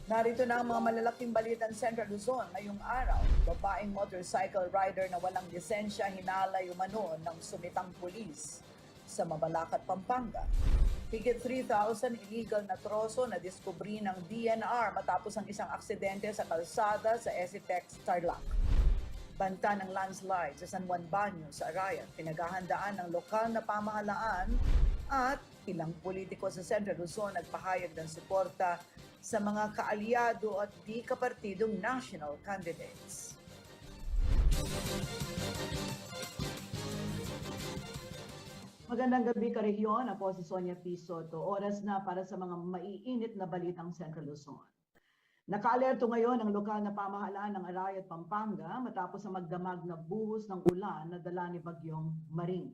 Narito na ang mga malalaking balitan Central Luzon ngayong araw. Babaeng motorcycle rider na walang lisensya hinalay umano ng sumitang pulis sa Mabalacat, Pampanga. Higit 3,000 illegal na troso na diskubri ng DNR matapos ang isang aksidente sa kalsada sa Esitex, Tarlac. Banta ng landslide sa San Juan Banyo sa Arayat, pinaghahandaan ng lokal na pamahalaan at ilang politiko sa Central Luzon nagpahayag ng suporta sa mga kaalyado at di kapartidong national candidates. Magandang gabi karehiyon, ako si Sonia P. Soto. Oras na para sa mga maiinit na balitang Central Luzon. Naka-alerto ngayon ang lokal na pamahalaan ng Arayat, Pampanga matapos ang magdamag na buhos ng ulan na dala ni Bagyong Maring.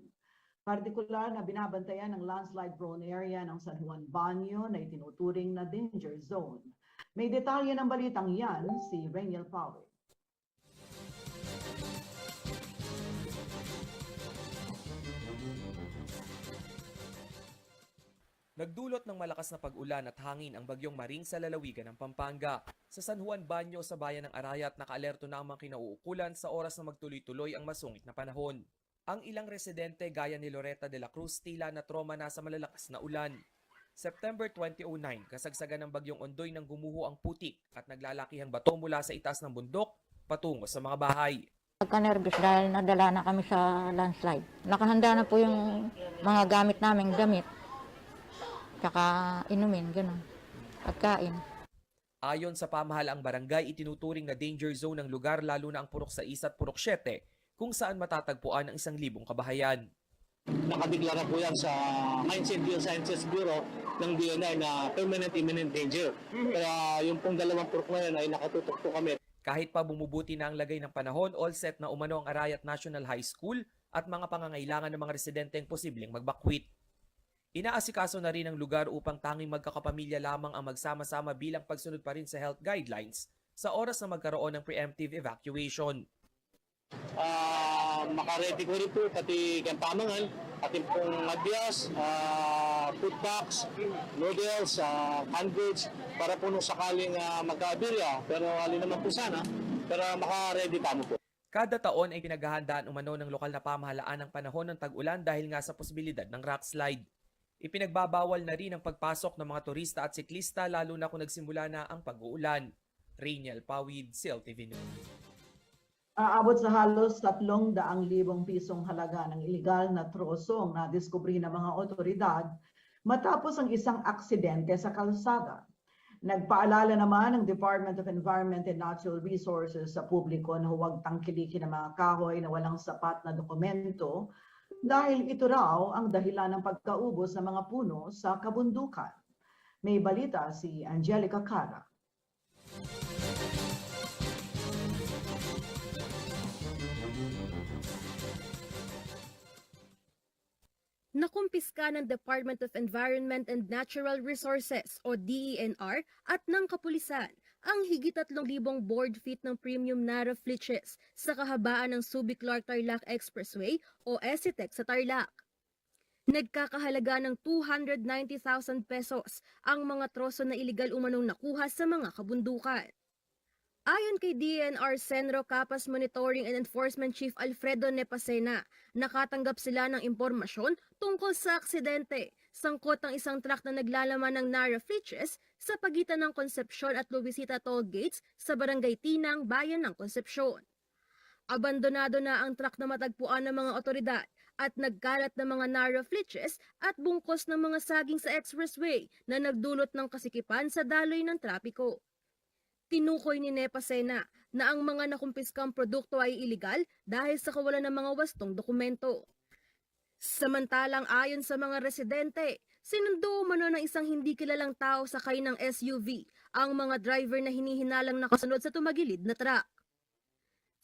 Partikular na binabantayan ng landslide-prone area ng San Juan Banyo na itinuturing na danger zone. May detalye ng balitang yan si Reniel Power. Nagdulot ng malakas na pag-ulan at hangin ang Bagyong Maring sa lalawigan ng Pampanga. Sa San Juan Banyo sa bayan ng Arayat, naka-alerto na ang mga kinauukulan sa oras na magtuloy-tuloy ang masungit na panahon. Ang ilang residente gaya ni Loretta de la Cruz tila na trauma na sa malalakas na ulan. September 2009, kasagsagan ng Bagyong Ondoy nang gumuho ang putik at naglalakihang bato mula sa itaas ng bundok patungo sa mga bahay. Nagka-nervous dahil nadala na kami sa landslide. Nakahanda na po yung mga gamit naming damit. Tsaka inumin, gano'n. Pagkain. Ayon sa pamahalaang barangay, itinuturing na danger zone ng lugar lalo na ang Purok 6 at Purok 7 kung saan matatagpuan ang 1,000 kabahayan. Nakadeklara po yan sa Mines and Geosciences Bureau ng DNR na permanent imminent danger. Kaya yung pong dalawang purok ngayon ay nakatutok po kami. Kahit pa bumubuti na ang lagay ng panahon, all set na umano ang Arayat National High School at mga pangangailangan ng mga residente ang posibleng magbakwit. Inaasikaso na rin ang lugar upang tanging magkakapamilya lamang ang magsama-sama bilang pagsunod pa rin sa health guidelines sa oras na magkaroon ng preemptive evacuation. Makaredy ko rin po pati kampamangan, pati pong adyas, food box, noodles, canned goods para po nung sakaling magkabirya. Pero alin naman po sana, pero makaredy kamo po. Kada taon ay pinaghahandaan umano ng lokal na pamahalaan ng panahon ng tag-ulan dahil nga sa posibilidad ng rock slide. Ipinagbabawal na rin ang pagpasok ng mga turista at siklista lalo na kung nagsimula na ang pag-uulan. Reniel Pawid, CLTV News. Aabot sa halos 300,000 pisong halaga ng iligal na troso ang nadiskubre ng mga otoridad matapos ang isang aksidente sa kalsada. Nagpaalala naman ng Department of Environment and Natural Resources sa publiko na huwag tangkilikin ang mga kahoy na walang sapat na dokumento dahil ito raw ang dahilan ng pagkaubos ng mga puno sa kabundukan. May balita si Angelica Cara. Nakumpiska ng Department of Environment and Natural Resources o DENR at ng kapulisan ang higit 3,000 board feet ng premium Nara flitches sa kahabaan ng Subic-Clark-Tarlac Expressway o Esitex sa Tarlac. Nagkakahalaga ng 290,000 pesos ang mga troso na iligal umanong nakuha sa mga kabundukan. Ayon kay DENR Senro Capas Monitoring and Enforcement Chief Alfredo Nepasena, nakatanggap sila ng impormasyon tungkol sa aksidente, sangkot ng isang truck na naglalaman ng Nara flitches sa pagitan ng Concepcion at Luisita toll gates sa Barangay Tinang, Bayan ng Concepcion. Abandonado na ang truck na matagpuan ng mga otoridad at nagkalat ng mga Nara flitches at bungkos ng mga saging sa expressway na nagdulot ng kasikipan sa daloy ng trapiko. Tinukoy ni Nepasena na ang mga nakumpiskang produkto ay iligal dahil sa kawalan ng mga wastong dokumento. Samantalang ayon sa mga residente, sinundo umano ng isang hindi kilalang tao sakay ng SUV ang mga driver na hinihinalang nakasunod sa tumagilid na truck.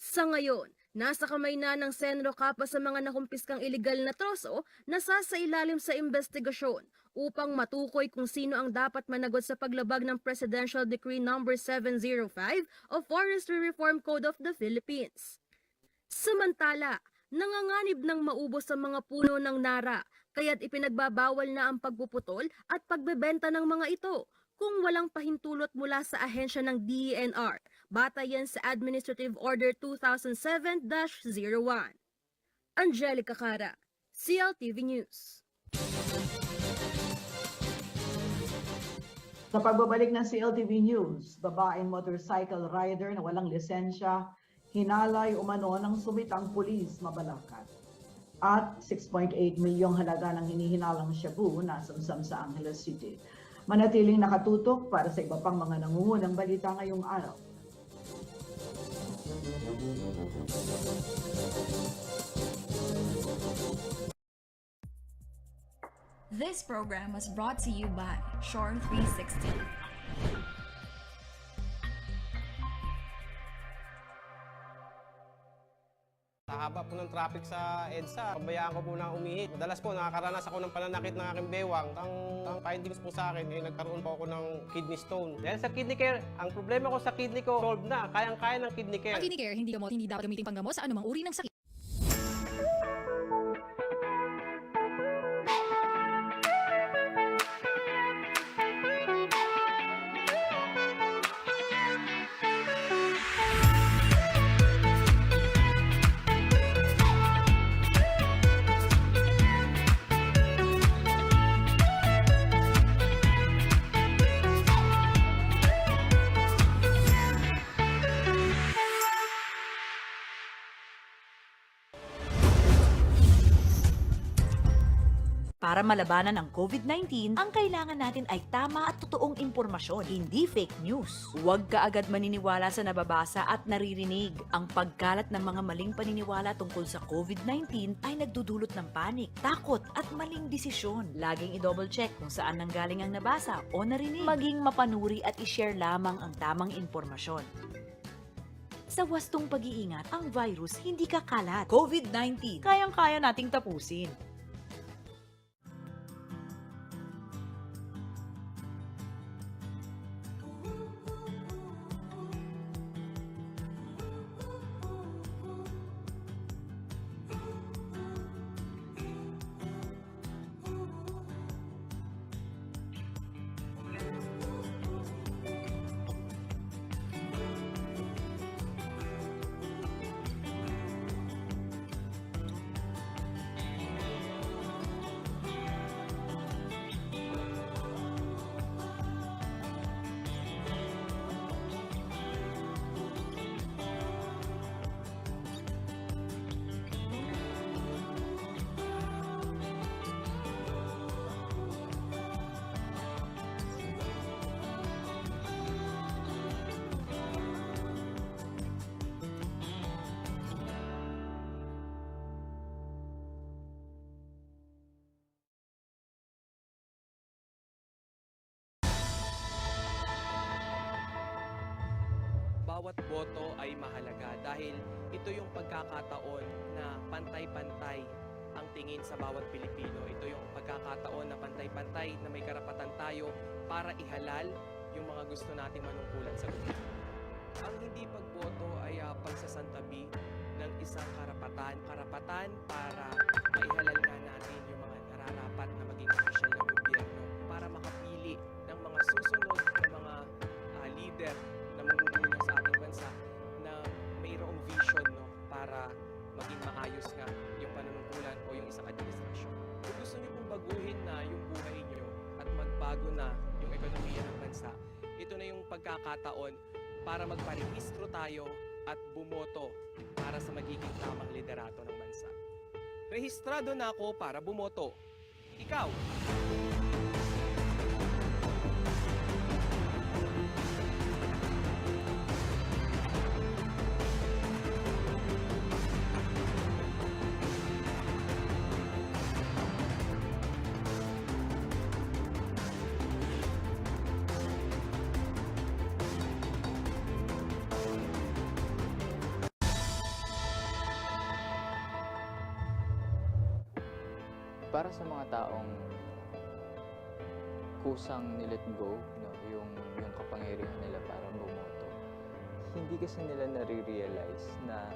Sa ngayon, nasa kamay na ng Senro Capas sa mga nakumpiskang iligal na troso na sasailalim sa investigasyon upang matukoy kung sino ang dapat managot sa paglabag ng Presidential Decree No. 705 o Forestry Reform Code of the Philippines. Samantala, nanganganib ng maubos ang mga puno ng Nara, kaya't ipinagbabawal na ang pagpuputol at pagbebenta ng mga ito, kung walang pahintulot mula sa ahensya ng DENR. Batay yan sa Administrative Order 2007-01. Angelica Cara, CLTV News. Sa pagbabalik ng CLTV News, babaeng motorcycle rider na walang lisensya, hinalay umano ng sumitang pulis Mabalacat. At 6.8 milyong halaga ng hinihinalang shabu na samsam sa Angeles City. Manatiling nakatutok para sa iba pang mga nangungunang balita ngayong araw. This program was brought to you by Shore 360. Sa haba po ng traffic sa EDSA, pabayaan ko po na umihi. Madalas po nakakaranas ako ng pananakit ng aking bewang. Ang findings po sa akin, nagkaroon po ako ng kidney stone. Dahil sa kidney care, ang problema ko sa kidney ko, solved na. Kayang-kaya ng kidney care. Ang kidney care, hindi gamot, hindi dapat gamitin panggamot sa anumang uri ng sakit. Para malabanan ang COVID-19, ang kailangan natin ay tama at totoong impormasyon, hindi fake news. Huwag ka agad maniniwala sa nababasa at naririnig. Ang pagkalat ng mga maling paniniwala tungkol sa COVID-19 ay nagdudulot ng panik, takot at maling desisyon. Laging i-double check kung saan nanggaling ang nabasa o narinig. Maging mapanuri at i-share lamang ang tamang impormasyon. Sa wastong pag-iingat, ang virus hindi kakalat. COVID-19, kayang-kaya nating tapusin. Bawat boto ay mahalaga dahil ito yung pagkakataon na pantay-pantay ang tingin sa bawat Pilipino. Ito yung pagkakataon na pantay-pantay na may karapatan tayo para ihalal yung mga gusto nating manungkulan sa gobyerno. Ang hindi pagboto ay pagsasantabi ng isang karapatan para maihalal nga natin yung mga nararapat na maging opisyal ng gobyerno para makapili ng mga susunod na mga leader na mamumuno sa ating bansa na mayroong vision para maging maayos nga yung panunungkulan o yung isang administrasyon. Kung gusto niyo pong baguhin na yung buhay niyo at magbago na yung ekonomiya ng bansa, ito na yung pagkakataon para magparehistro tayo at bumoto para sa magiging tamang liderato ng bansa. Rehistrado na ako para bumoto. Ikaw? Para sa mga taong kusang nilet go, yung kapangyarihan nila para bumoto, hindi kasi nila nare-realize na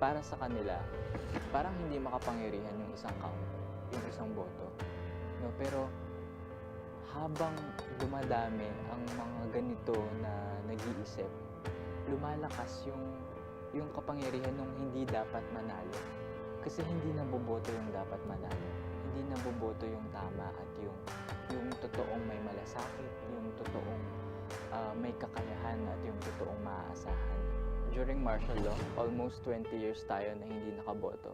para sa kanila, parang hindi makapangyarihan yung isang count, yung isang boto. Pero habang dumadami ang mga ganito na nag-iisip, lumalakas yung kapangyarihan ng hindi dapat manalo. Kasi hindi naboboto yung dapat manalo. Hindi naboboto yung tama at yung totoong may malasakit, yung totoong may kakayahan at yung totoong maaasahan. During martial law, almost 20 years tayo na hindi nakaboto.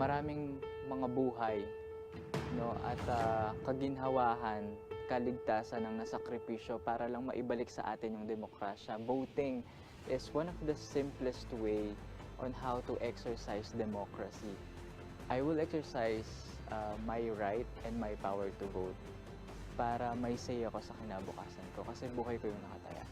Maraming mga buhay, no, at kaginhawahan, kaligtasan ang nasakripisyo para lang maibalik sa atin yung demokrasya. Voting is one of the simplest way on how to exercise democracy. I will exercise my right and my power to vote para may say ako sa kinabukasan ko kasi buhay ko yung nakataya.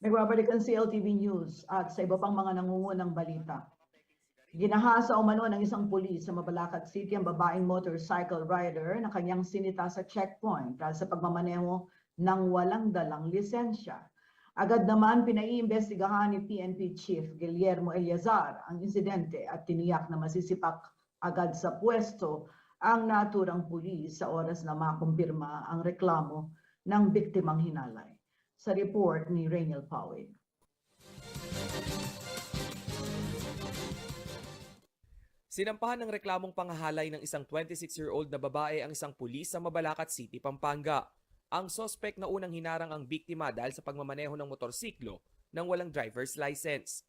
Nagbabalik ang CLTV News at sa iba pang mga nangungunang balita. Ginahasa umano ng isang pulis sa Mabalacat City ang babaeng motorcycle rider na kanyang sinita sa checkpoint dahil sa pagmamaneho ng walang dalang lisensya. Agad naman pinaiimbestigahan ni PNP Chief Guillermo Eleazar ang insidente at tiniyak na masisipak agad sa pwesto ang naturang pulis sa oras na makumpirma ang reklamo ng biktimang hinalay. Sa report ni Rainiel Pawig. Sinampahan ng reklamong panghahalay ng isang 26-year-old na babae ang isang pulis sa Mabalacat City, Pampanga. Ang sospek na unang hinarang ang biktima dahil sa pagmamaneho ng motorsiklo nang walang driver's license.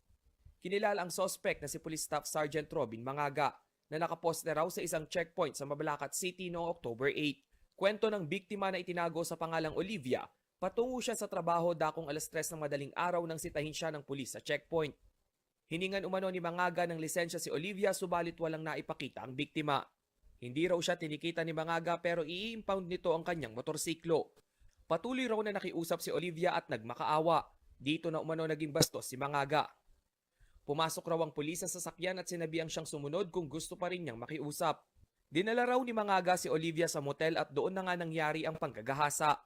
Kinilala ang sospek na si Police Staff Sergeant Robin Mangaga na nakaposte raw sa isang checkpoint sa Mabalacat City noong October 8. Kwento ng biktima na itinago sa pangalang Olivia, patungo siya sa trabaho dakong alas 3 ng madaling araw nang sitahin siya ng pulis sa checkpoint. Hiningan umano ni Mangaga ng lisensya si Olivia subalit walang naipakita ang biktima. Hindi raw siya tinikita ni Mangaga pero i-impound nito ang kanyang motorsiklo. Patuloy raw na nakiusap si Olivia at nagmakaawa. Dito na umano naging bastos si Mangaga. Pumasok raw ang pulis sa sasakyan at sinabihan siyang sumunod kung gusto pa rin niyang makiusap. Dinala raw ni Mangaga si Olivia sa motel at doon na nga nangyari ang panggagahasa.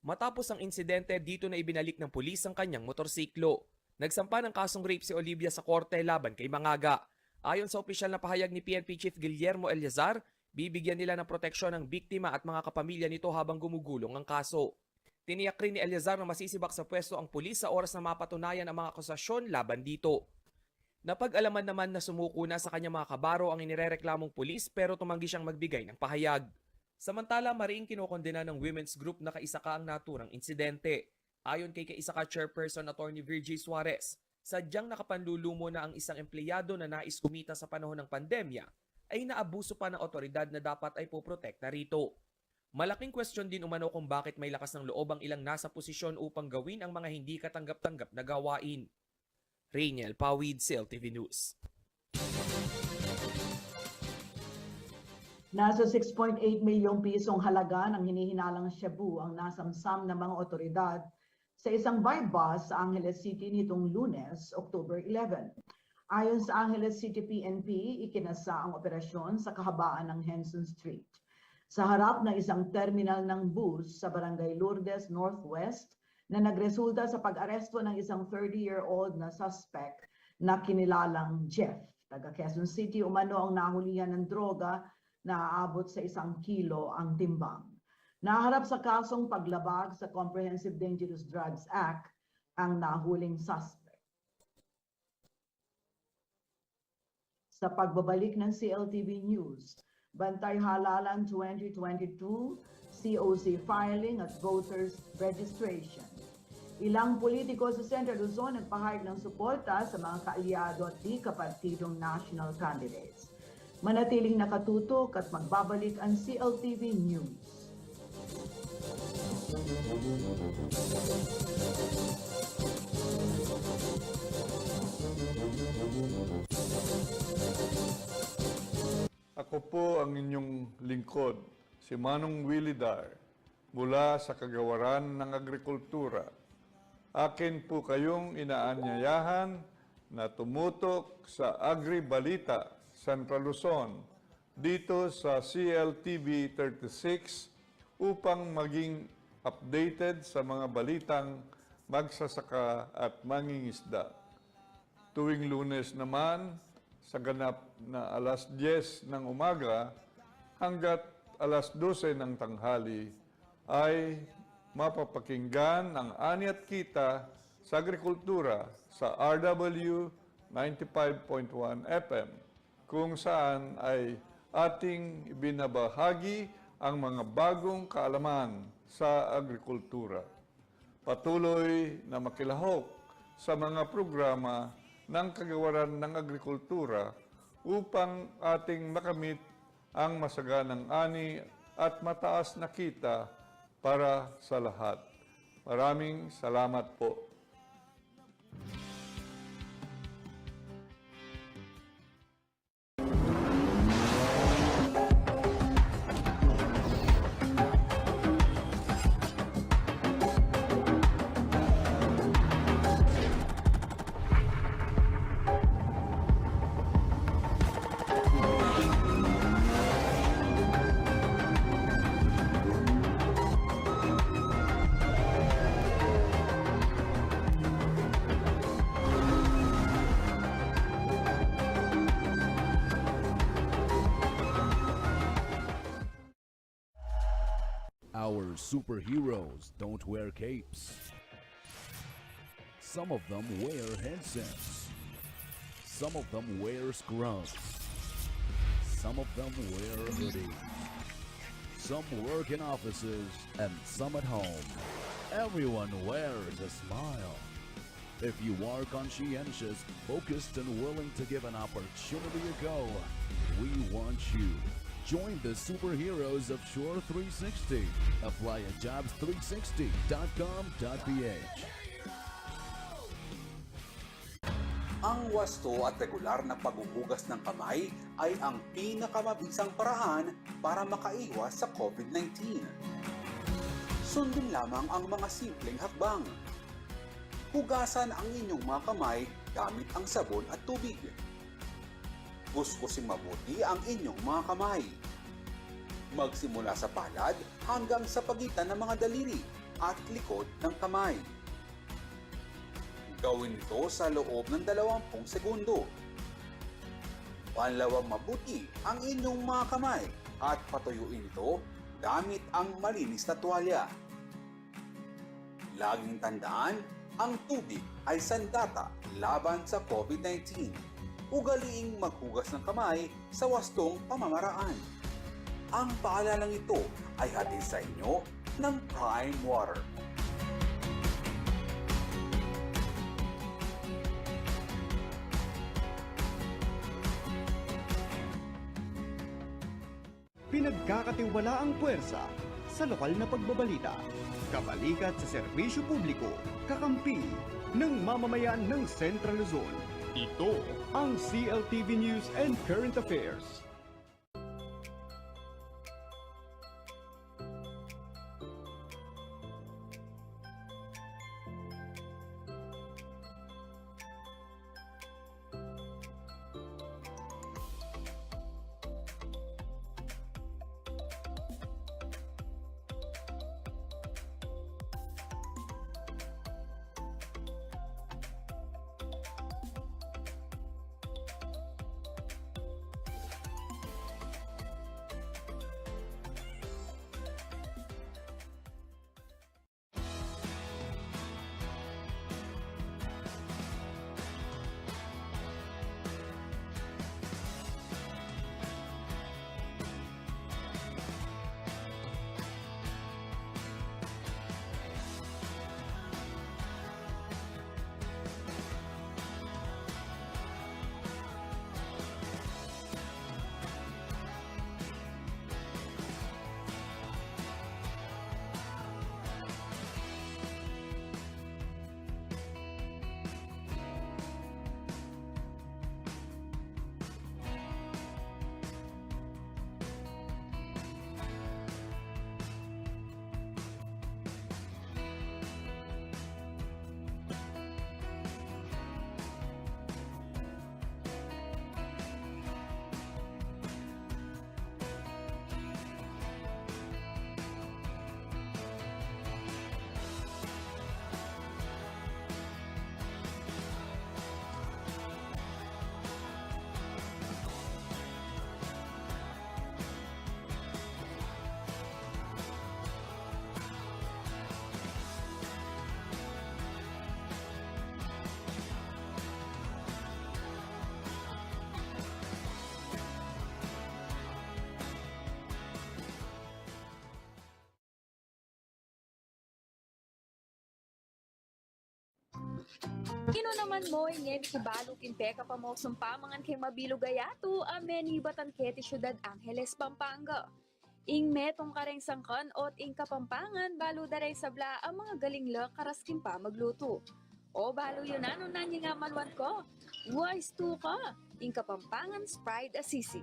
Matapos ang insidente, dito na ibinalik ng pulis ang kanyang motorsiklo. Nagsampa ng kasong rape si Olivia sa korte laban kay Mangaga. Ayon sa opisyal na pahayag ni PNP Chief Guillermo Eleazar, Bibigyan nila ng proteksyon ng biktima at mga kapamilya nito habang gumugulong ang kaso. Tiniyak rin ni Eleazar na masisibak sa pwesto ang pulis sa oras na mapatunayan ang mga akusasyon laban dito. Napag-alaman naman na sumuko na sa kanyang mga kabaro ang inirereklamong pulis pero tumanggi siyang magbigay ng pahayag. Samantala, mariing kinokondena ng women's group na Kaisaka ang naturang insidente. Ayon kay Kaisaka Chairperson Attorney Virgie Suarez, sadyang nakapanlulumo na ang isang empleyado na nais kumita sa panahon ng pandemya ay naabuso pa ng otoridad na dapat ay poprotekta rito. Malaking question din umano kung bakit may lakas ng loob ang ilang nasa posisyon upang gawin ang mga hindi katanggap-tanggap na gawain. Rainiel Pawid, CLTV News. Nasa 6.8 milyong pisong halaga ng hinihinalang shabu ang nasamsam ng mga otoridad sa isang bypass sa Angeles City nitong Lunes, October 11. Ayon sa Angeles City PNP, ikinasa ang operasyon sa kahabaan ng Henson Street. Sa harap ng isang terminal ng bus sa Barangay Lourdes Northwest na nagresulta sa pag-aresto ng isang 30-year-old na suspect na kinilalang Jeff. Taga Quezon City umano ang nahulihan ng droga na aabot sa 1 kilo ang timbang. Naharap sa kasong paglabag sa Comprehensive Dangerous Drugs Act ang nahuling suspect. Sa pagbabalik ng CLTV News, Bantay Halalan 2022, COC filing at voters registration. Ilang politiko sa Central Luzon nagpahayag ng suporta sa mga kaalyado at di kapartidong national candidates. Manatiling nakatutok at magbabalik ang CLTV News. Ako po ang inyong lingkod, si Manong Willie Dar, mula sa Kagawaran ng Agrikultura. Akin po kayong inaanyayahan na tumutok sa Agri-Balita, Central Luzon, dito sa CLTV 36 upang maging updated sa mga balitang magsasaka at mangingisda. Tuwing Lunes naman, sa ganap na alas 10 ng umaga hanggat alas 12 ng tanghali ay mapapakinggan ang ani at kita sa agrikultura sa RW 95.1 FM kung saan ay ating ibinabahagi ang mga bagong kaalaman sa agrikultura. Patuloy na makilahok sa mga programa ng Kagawaran ng Agrikultura upang ating makamit ang masaganang ani at mataas na kita para sa lahat. Maraming salamat po. Our superheroes don't wear capes. Some of them wear headsets. Some of them wear scrubs. Some of them wear hoodies. Some work in offices and some at home. Everyone wears a smile. If you are conscientious, focused, and willing to give an opportunity a go, we want you. Join the superheroes of Shore 360. Apply at jobs360.com.ph. Ang wasto at regular na paghuhugas ng kamay ay ang pinakamabisang paraan para makaiwas sa COVID-19. Sundin lamang ang mga simpleng hakbang. Hugasan ang inyong mga kamay gamit ang sabon at tubig. Kuskusin mabuti ang inyong mga kamay. Magsimula sa palad hanggang sa pagitan ng mga daliri at likod ng kamay. Gawin ito sa loob ng 20 segundo. Panlawang mabuti ang inyong mga kamay at patuyuin ito gamit ang malinis na tuwalya. Laging tandaan, ang tubig ay sandata laban sa COVID-19. Ugaliing maghugas ng kamay sa wastong pamamaraan. Ang paalalang ito ay hatid sa inyo ng Prime Water. Pinagkakatiwala ang puwersa sa lokal na pagbabalita. Kabalikat sa serbisyo publiko, kakampi ng mamamayan ng Central Luzon. Ito ang CLTV News and Current Affairs. Kino naman mo, ngem kibalo kinpeka pa mo sumpamangan kay Mabilo Gayato, ameni batan keti syudad Angeles, Pampanga. Ing metong kareng sangkan ot ing Kapampangan, balo daray sabla ang mga galing la karaskin pa magluto. O balo yun ano na nga malwan ko. Wise to ka, ing Kapampangan Pride Assisi.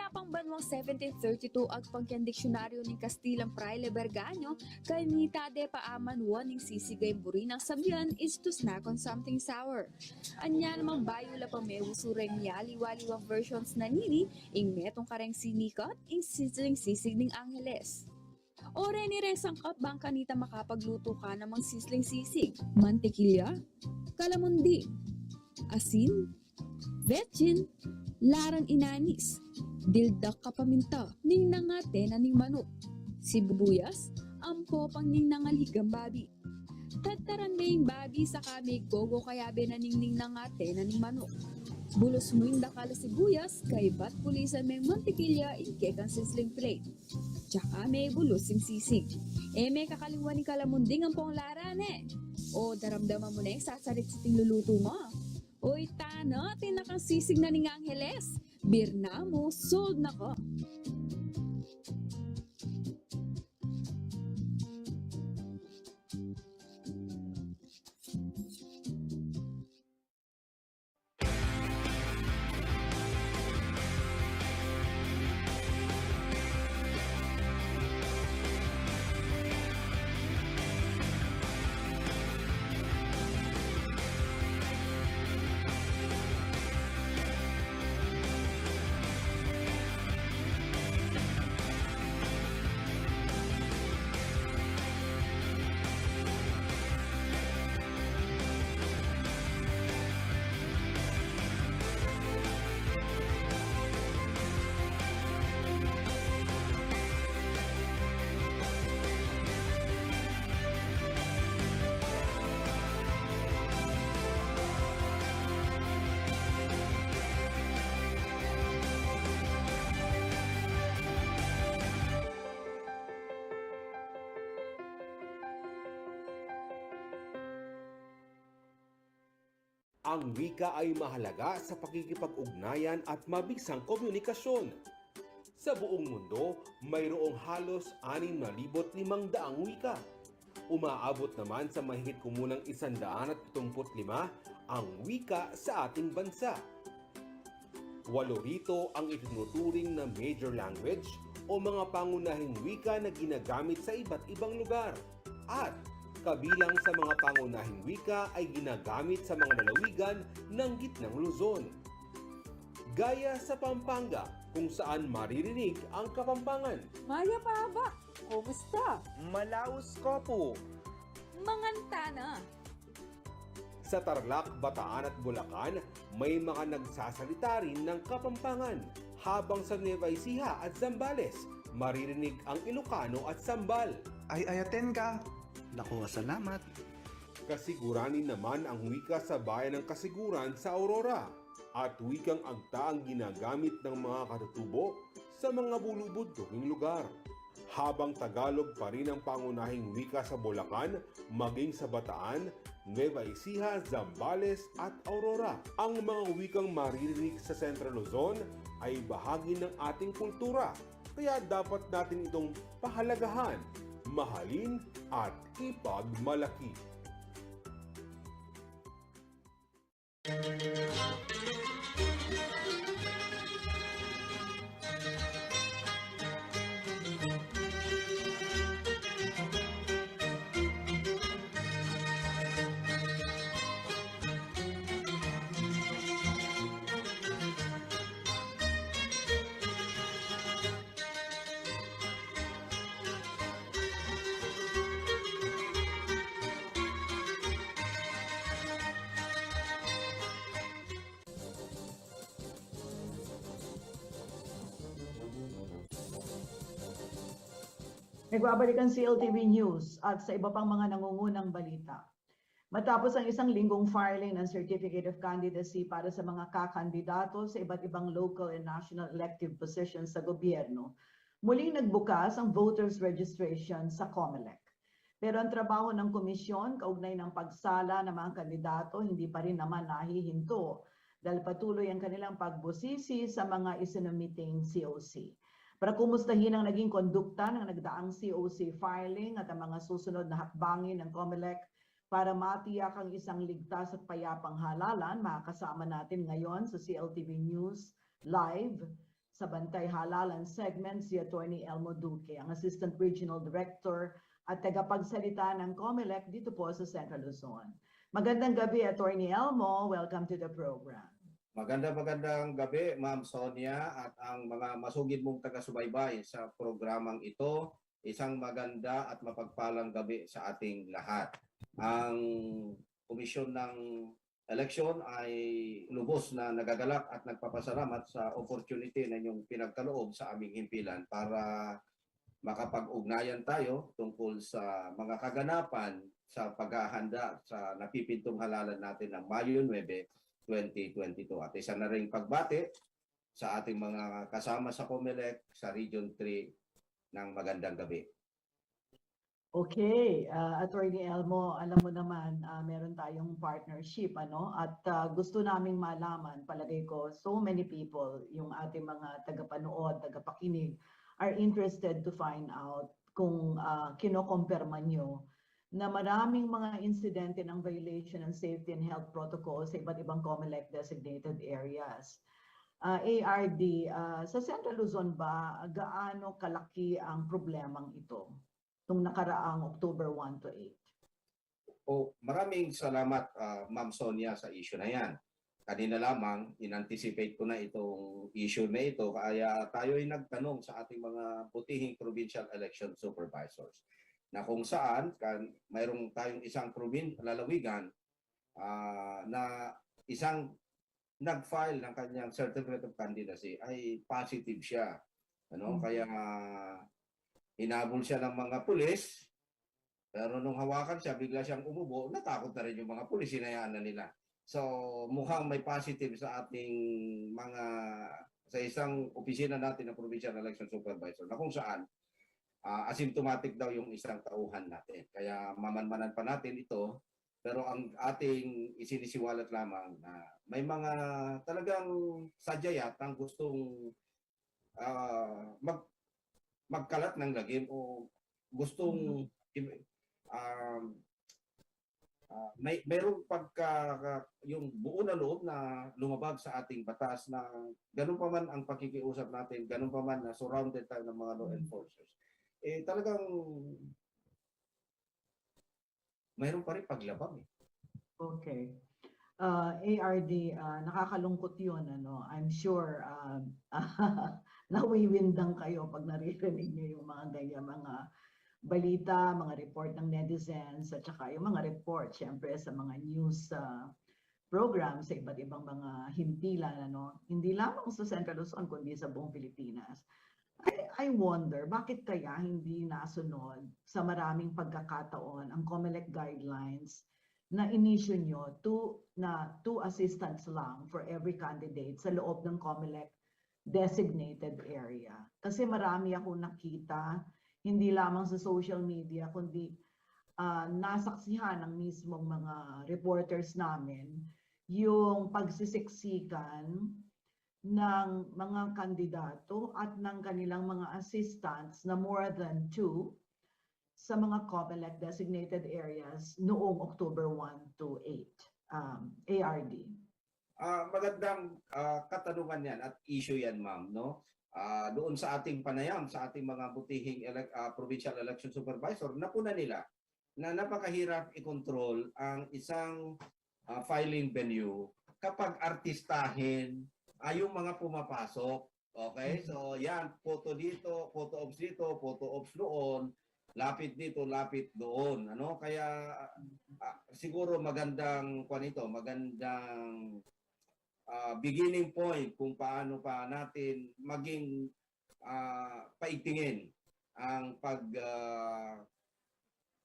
Pang banwang 1732 ag pangkyan diksyonaryo ng Kastilang Fraile Berganyo kay mita de paaman ning sisigay burin ang sabyan is to snack on something sour. Anya namang bayo la pamewu sureng liwaliwang versions na nini ing metong kareng sinikat ing sizzling sisig ning Angeles. Ore ni resang kap bang kanita makapagluto ka namang sizzling sisig, mantekilya, kalamundi, asin, vetchin, larang inanis, dildak kapaminta, ning nangate na ning manok, sibuyas, ampo pang ning nangaligang babi. Tataran na yung babi sa kami gogo kayabe na ning nangate na ning manok. Bulos mo yung dakala sibuyas, kay bat pulisan may mantikilya ingke kang sizzling plate. Tsaka may bulos yung sisig. May kakaliwan ni kalamunding ang pong laran O daramdaman mo na yung sasarit sa ting luluto mo. Oy tana, tinakang sisig na ning Angeles. Birna mo, sold na ka. Ang wika ay mahalaga sa pakikipag-ugnayan at mabigsang komunikasyon. Sa buong mundo, mayroong halos 6,500 wika. Umaabot naman sa mahigit kumulang 175 ang wika sa ating bansa. 8 rito ang itinuturing na major language o mga pangunahing wika na ginagamit sa iba't ibang lugar. At kabilang sa mga pangunahing wika ay ginagamit sa mga lalawigan ng Gitnang Luzon. Gaya sa Pampanga, kung saan maririnig ang Kapampangan. Maya Paba, kumusta? Malaus Kopo. Mangantana. Sa Tarlac, Bataan at Bulacan, may mga nagsasalita rin ng Kapampangan. Habang sa Nueva Ecija at Zambales, maririnig ang Ilocano at Sambal. Ay ayaten ka. Naku, salamat. Kasiguranin naman ang wika sa bayan ng Kasiguran sa Aurora at wikang agta ang ginagamit ng mga katutubo sa mga bulubudtong lugar. Habang Tagalog pa rin ang pangunahing wika sa Bulacan, maging sa Bataan, Nueva Ecija, Zambales at Aurora. Ang mga wikang maririnig sa Central Luzon ay bahagi ng ating kultura, kaya dapat natin itong pahalagahan, mahalin at ipagmalaki. Nagbabalik ang CLTV News at sa iba pang mga nangungunang balita. Matapos ang isang linggong filing ng Certificate of Candidacy para sa mga kakandidato sa iba't ibang local and national elective positions sa gobyerno, muling nagbukas ang voters registration sa COMELEC. Pero ang trabaho ng komisyon kaugnay ng pagsala ng mga kandidato hindi pa rin naman nahihinto dahil patuloy ang kanilang pagbusisi sa mga isinumiting COC. Para kumustahin ang naging kondukta ng nagdaang COC filing at ang mga susunod na hakbangin ng COMELEC para matiyak ang isang ligtas at payapang halalan, makakasama natin ngayon sa CLTV News Live sa Bantay Halalan segment si Attorney Elmo Duque, ang Assistant Regional Director at tagapagsalita ng COMELEC dito po sa Central Luzon. Magandang gabi, Attorney Elmo. Welcome to the program. Magandang gabi, Ma'am Sonia at ang mga masugid mong taga-subaybay sa programang ito. Isang maganda at mapagpalang gabi sa ating lahat. Ang Komisyon ng Eleksyon ay lubos na nagagalak at nagpapasalamat sa opportunity na inyong pinagkaloob sa aming himpilan para makapag-ugnayan tayo tungkol sa mga kaganapan sa paghahanda sa napipintong halalan natin ng Mayo 9, 2022. At isa na rin pagbati sa ating mga kasama sa COMELEC sa Region 3 ng magandang gabi. Okay, Attorney Elmo, alam mo naman, meron tayong partnership, ano? At gusto naming malaman, palagay ko, so many people, yung ating mga tagapanood, tagapakinig, are interested to find out kung kinokompirma nyo na maraming mga insidente ng violation ng safety and health protocols sa iba't ibang COMELEC designated areas. ARD, sa Central Luzon ba, gaano kalaki ang problemang ito nung nakaraang October 1 to 8? Maraming salamat, Ma'am Sonia, sa issue na yan. Kanina lamang, in-anticipate ko na itong issue na ito, kaya tayo ay nagtanong sa ating mga butihing provincial election supervisors na kung saan mayroong tayong isang lalawigan na isang nag-file ng kanyang certificate of candidacy ay positive siya. Kaya hinabol siya ng mga pulis, pero nung hawakan siya, bigla siyang umubo, natakot na rin yung mga pulis, hinayaan na nila. So mukhang may positive sa ating sa isang opisina natin ng Provincial Election Supervisor na kung saan asymptomatic daw yung isang tauhan natin. Kaya mamanmanan pa natin ito, Pero ang ating isinisiwalat lamang na may mga talagang sadyayat ang gustong magkalat ng lagim o gustong mayroong yung buo na loob na lumabag sa ating batas na ganun pa man ang pakikiusap natin, ganun pa man na surrounded tayo ng mga law enforcers. Talagang mayroon pa rin paglabag. Okay. ARD, nakakalungkot yun. I'm sure nawiwindang kayo pag naririnig niyo yung mga ganyan, mga balita, mga report ng netizens, at saka yung mga report, syempre, sa mga news programs sa iba't ibang mga himpilan, hindi lamang sa Central Luzon, kundi sa buong Pilipinas. I wonder, bakit kaya hindi nasunod sa maraming pagkakataon ang COMELEC guidelines na inisyu nyo two assistants lang for every candidate sa loob ng COMELEC designated area? Kasi marami ako nakita, hindi lamang sa social media, kundi nasaksihan ng mismong mga reporters namin yung pagsisiksikan ng mga kandidato at ng kanilang mga assistants na more than 2 sa mga COMELEC designated areas noong October 1 to 8. ARD. Magandang katanungan yan at issue yan, ma'am, no? Doon sa ating panayam, sa ating mga butihing provincial election supervisor, napuna nila na napakahirap i-control ang isang filing venue kapag artistahin yung mga pumapasok. Okay? So yan, photo dito, photo ops dito, photo ops doon, lapit dito, lapit doon. Kaya siguro magandang magandang beginning point kung paano pa natin maging paigtingin ang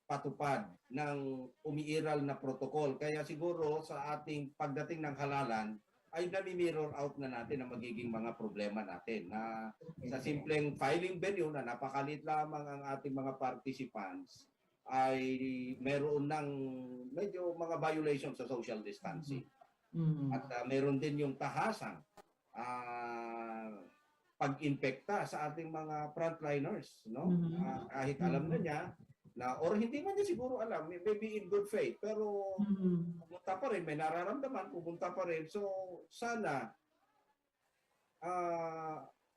patupad ng umiiral na protocol. Kaya siguro sa ating pagdating ng halalan ay nami-mirror out na natin ang magiging mga problema natin na sa simpleng filing venue na napakalit lamang ang ating mga participants ay meron ng medyo mga violations sa social distancing. At meron din yung tahasang pag-infekta sa ating mga frontliners, no? Kahit alam na niya na or hindi man niya siguro alam, maybe in good faith, pero pumunta pa rin, may nararamdaman, pumunta pa rin. So sana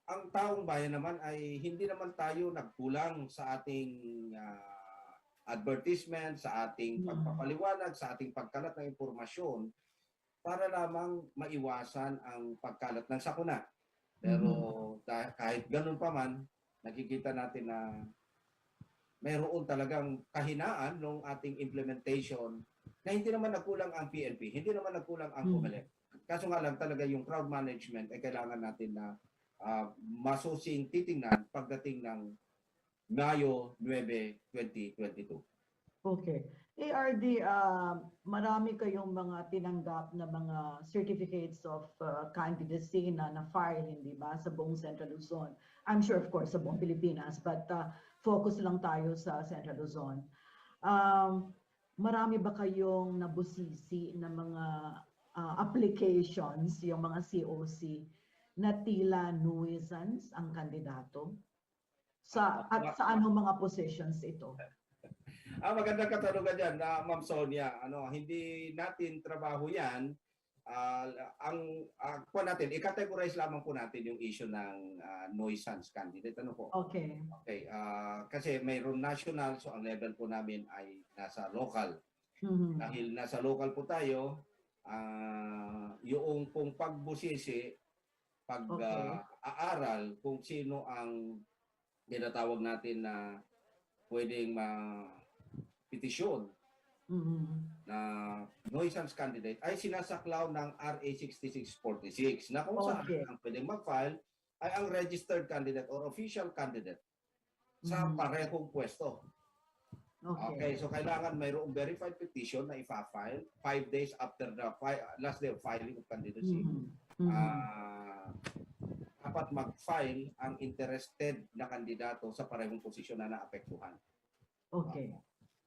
ang taong bayan naman ay hindi naman tayo nagkulang sa ating advertisement, sa ating pagpapaliwanag, sa ating pagkalat ng impormasyon para lamang maiwasan ang pagkalat ng sakuna. Pero kahit ganun pa man, nakikita natin na mayroon talagang kahinaan ng ating implementation na hindi naman nagkulang ang PNP, hindi naman nagkulang ang COMELEC. Kaso nga lang talaga yung crowd management ay kailangan natin na masusing titingnan pagdating ng Mayo 9, 2022. Okay. ARD, marami kayong mga tinanggap na mga certificates of candidacy na na-file, hindi ba, sa buong Central Luzon. I'm sure, of course, sa buong Pilipinas, but focus lang tayo sa Central Luzon. Marami ba kayong nabusisi na mga applications, yung mga COC, na tila nuisance ang kandidato? At sa anong mga positions ito? Magandang katanungan yan, Ma'am Sonia. Hindi natin trabaho yan. I-categorize lamang po natin yung issue ng nuisance candidate. Ano po? Okay. Okay. Kasi mayroon national, so ang level po namin ay nasa local. Dahil nasa local po tayo, yung pong pagbusisi, pag-aaral kung sino ang tinatawag natin na pwedeng petisyon na nuisance candidate ay sinasaklaw ng RA 6646 na kung saan ang pwedeng mag-file ay ang registered candidate or official candidate sa parehong pwesto. Okay, so kailangan mayroong verified petition na ifa-file 5 days after the last day of filing of candidacy. Dapat mag-file ang interested na kandidato sa parehong posisyon na naapektuhan. Okay.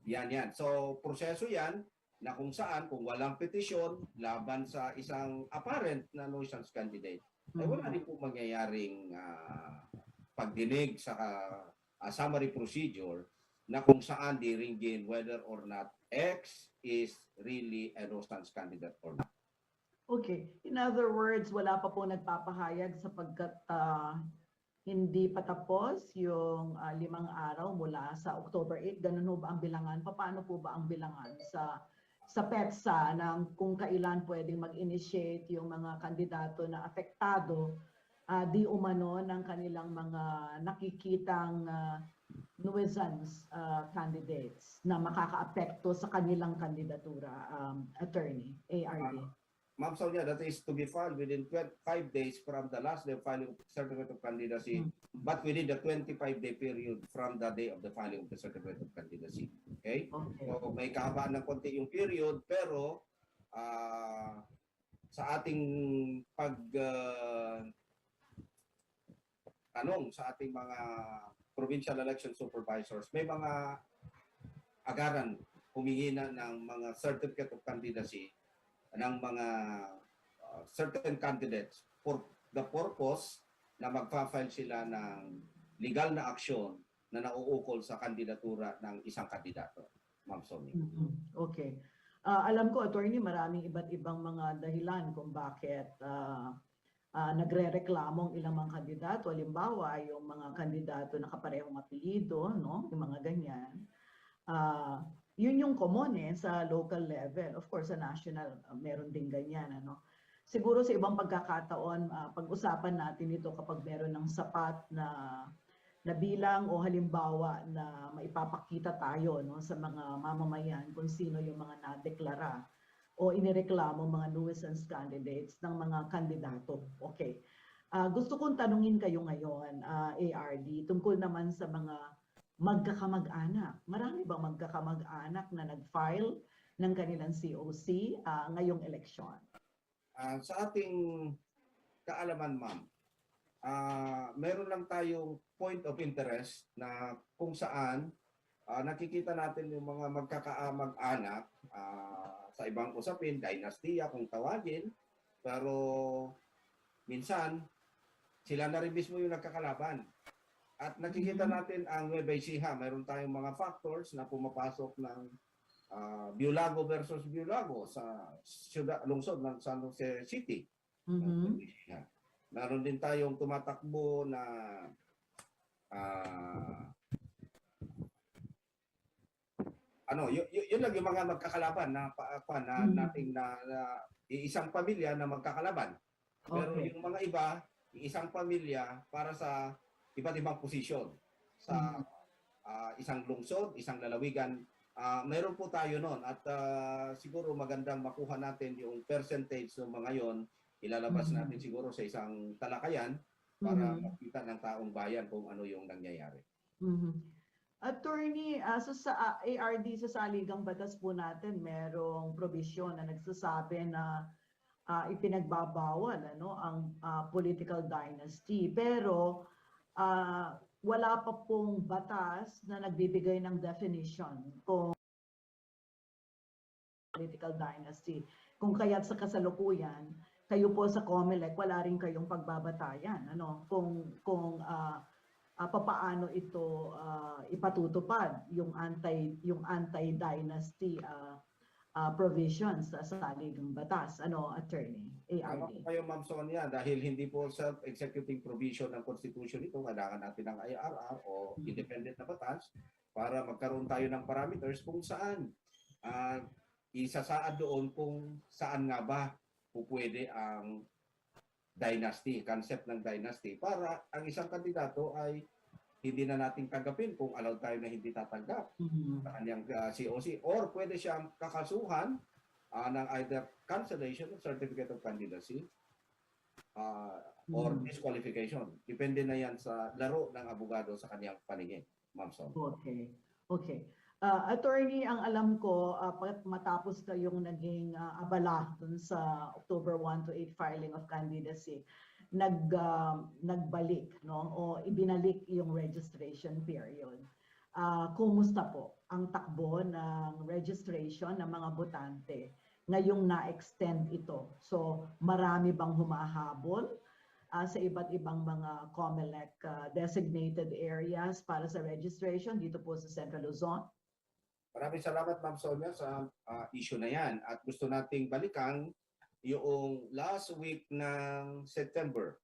Yan. So, proseso yan. na kung saan, kung walang petisyon laban sa isang apparent na nuisance candidate, ay wala rin po mangyayaring pagdinig sa summary procedure na kung saan diringgin whether or not X is really a nuisance candidate or not. Okay. In other words, wala pa po nagpapahayag sapagkat hindi pa tapos yung 5 araw mula sa October 8. Ganun ho ba ang bilangan? Paano po ba ang bilangan sa PETSA ng kung kailan pwedeng mag-initiate yung mga kandidato na apektado di umano ng kanilang mga nakikitang nuisance candidates na makakaapekto sa kanilang kandidatura, attorney, ARD? Ma'am Sonia, that is to be filed within 5 days from the last day of filing of certificate of candidacy, but within the 25-day period from the day of the filing of the certificate of candidacy. Okay? So may kahabaan ng konti yung period, pero sa ating tanong sa ating mga provincial election supervisors, may mga agaran humingi na ng mga certificate of candidacy ng mga certain candidates for the purpose na magpa-file sila ng legal na aksyon na nauukol sa kandidatura ng isang kandidato. Ma'am Sonia. Okay. Alam ko, attorney, maraming iba't ibang mga dahilan kung bakit nagre-reklamong ilang mga kandidato. Halimbawa, yung mga kandidato na kaparehong apelyido, no? Yung mga ganyan. Yun yung common sa local level. Of course, sa national, meron din ganyan. Ano? Siguro sa ibang pagkakataon, pag-usapan natin ito kapag meron ng sapat na bilang o halimbawa na maipapakita tayo sa mga mamamayan kung sino yung mga nadeklara o inireklamo mga nuisance candidates ng mga kandidato. Okay. Gusto kong tanungin kayo ngayon, ARD, tungkol naman sa mga magkakamag-anak. Marami bang magkakamag-anak na nag-file ng kanilang COC ngayong eleksyon? Sa ating kaalaman, ma'am, meron lang tayong point of interest na kung saan nakikita natin yung mga magkakamag-anak sa ibang usapin, dynastiya kung tawagin, pero minsan sila na rin mismo yung nagkakalaban. At nakikita natin ang Nueva Ecija, mayroon tayong mga factors na pumapasok ng Biolago versus Biolago sa lungsod ng San Jose City. Meron din tayong tumatakbo na yun lang yung mga magkakalaban na nating isang pamilya na magkakalaban. Pero yung mga iba, isang pamilya para sa iba't ibang posisyon sa isang lungsod, isang lalawigan. Meron po tayo noon at siguro magandang makuha natin yung percentage ng mga yon, ilalabas natin siguro sa isang talakayan para makita ng taong bayan kung ano yung nangyayari. Attorney, sa ARD, sa saligang batas po natin, merong provision na nagsasabi na ipinagbabawal ang political dynasty. Pero wala pa pong batas na nagbibigay ng definition kung political dynasty. Kung kaya't sa kasalukuyan, kayo po sa COMELEC, wala rin kayong pagbabatayan. Kung papaano ito ipatutupad yung anti-dynasty provisions sa saligang batas. Attorney? ARD. Kayo, Ma'am Sonia, dahil hindi po self-executing provision ng Constitution ito, kailangan natin ng IRR o independent na batas para magkaroon tayo ng parameters kung saan isasaad doon kung saan nga ba pupwede ang dynasty, concept ng dynasty, para ang isang kandidato ay hindi na nating tanggapin kung allowed tayo na hindi tatanggap sa kanyang COC, or pwede siyang kakasuhan ng either cancellation of certificate of candidacy or disqualification. Depende na yan sa laro ng abogado sa kanyang paningin, Ma'am Son. Okay. Attorney, ang alam ko, matapos kayong naging abala dun sa October 1 to 8 filing of candidacy, nagbalik, o ibinalik yung registration period. Kumusta po? ang takbo ng registration ng mga botante. Ngayong na-extend ito. So marami bang humahabol sa iba't ibang mga COMELEC designated areas para sa registration dito po sa Central Luzon? Maraming salamat, Ma'am Sonia, sa issue na yan. At gusto nating balikan yung last week ng September,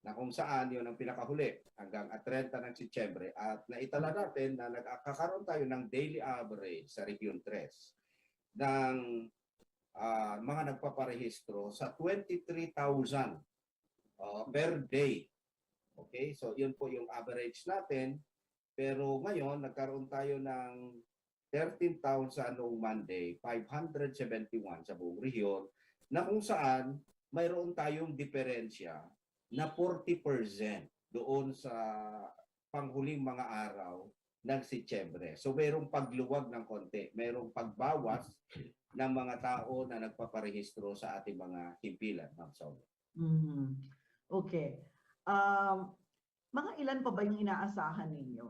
na kung saan yun ang pinakahuli hanggang 30 ng Setyembre. At naitala natin na nagkakaroon tayo ng daily average sa Region 3 ng mga nagpaparehistro sa 23,000 per day. Okay, so yun po yung average natin. Pero ngayon, nagkaroon tayo ng 13,000 noong Monday, 571 sa buong rehiyon, na kung saan mayroon tayong diferensya na 40% doon sa panghuling mga araw ng Setyembre. So mayroong pagluwag ng konti, mayroong pagbawas ng mga tao na nagpaparehistro sa ating mga himpilan, Ma'am Sonia. Okay. Mga ilan pa ba yung inaasahan ninyo?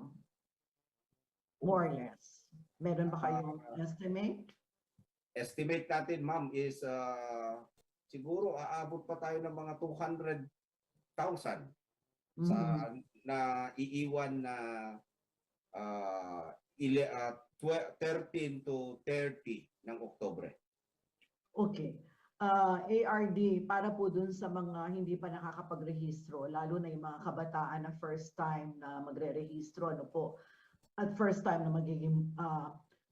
More or less. Meron ba kayong estimate? Estimate natin, ma'am, is siguro aabot pa tayo ng mga 200,000 sa na iiwan na 13 to 30 ng Oktubre. Okay. ARD, para po dun sa mga hindi pa nakakapagrehistro, lalo na yung mga kabataan na first time na magre-rehistro, ano po, at first time na magiging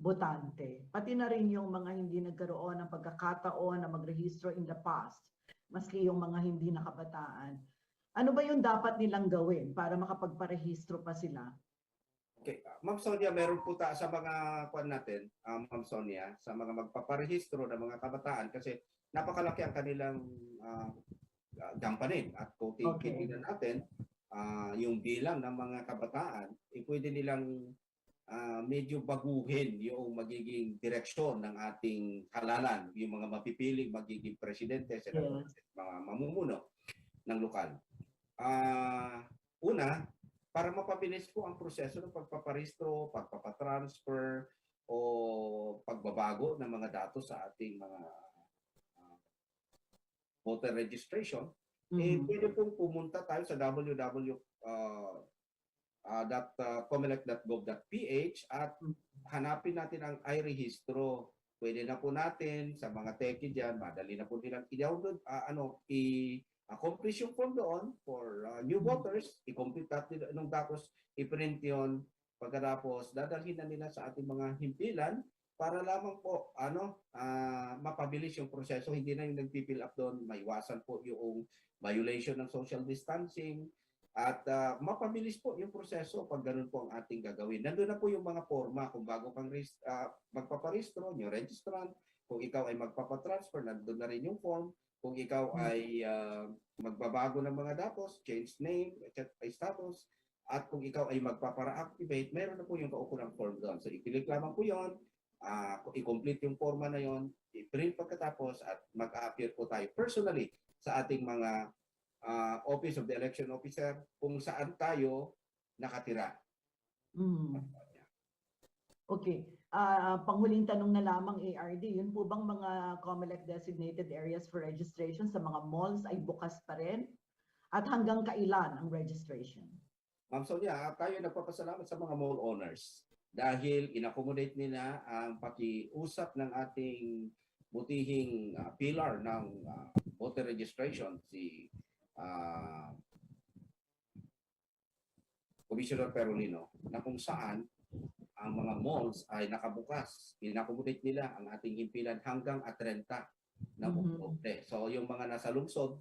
botante. Pati na rin yung mga hindi nagkaroon ng pagkakataon na magrehistro in the past, maski yung mga hindi nakabataan. Ano ba yung dapat nilang gawin para makapagparehistro pa sila? Okay, Ma'am Sonia, meron po sa mga kwan natin, Ma'am Sonia, sa mga magpaparehistro ng mga kabataan kasi napakalaki ang kanilang gampanin at kung titignan natin yung bilang ng mga kabataan, pwede nilang medyo baguhin yung magiging direksyon ng ating halalan, yung mga mapipiling magiging presidente, senador, mga mamumuno ng lokal. Una, para mapabilis po ang proseso ng pagpaparehistro, pagpapatransfer o pagbabago ng mga datos sa ating mga voter registration, pwede pong pumunta tayo sa www.comelec.gov.ph at hanapin natin ang iRehistro. Pwede na po natin sa mga techie dyan, madali na po nilang i-download, i-accomplish yung form doon for new voters, i-complete natin nung tapos i-print yun, pagkatapos dadalhin na nila sa ating mga himpilan para lamang po mapabilis yung proseso, hindi na yung nag-fill up doon, maiwasan po yung violation ng social distancing at mapabilis po yung proseso pag ganun po ang ating gagawin. Nandun na po yung mga forma kung bago kang magpaparehistro, yung registrant, kung ikaw ay magpapatransfer, nandun na rin yung form. Kung ikaw ay magbabago ng mga datos, change name, status, at kung ikaw ay magpapara-activate, meron na po yung kaukulang form doon. So, i-click lamang po yun, i-complete yung forma na yun, i-print pagkatapos, at mag-appear po tayo personally sa ating mga Office of the Election Officer kung saan tayo nakatira. Okay. Panghuling tanong na lamang, ARD, yun po bang mga COMELEC designated areas for registration sa mga malls ay bukas pa rin? At hanggang kailan ang registration? Ma'am Sonia, tayo nagpapasalamat sa mga mall owners dahil in-accommodate nila ang pakiusap ng ating butihing pillar ng voter registration, si Commissioner Perolino, na kung saan ang mga malls ay nakabukas. In-accommodate nila ang ating himpilan hanggang 30 na Oktubre. So yung mga nasa lungsod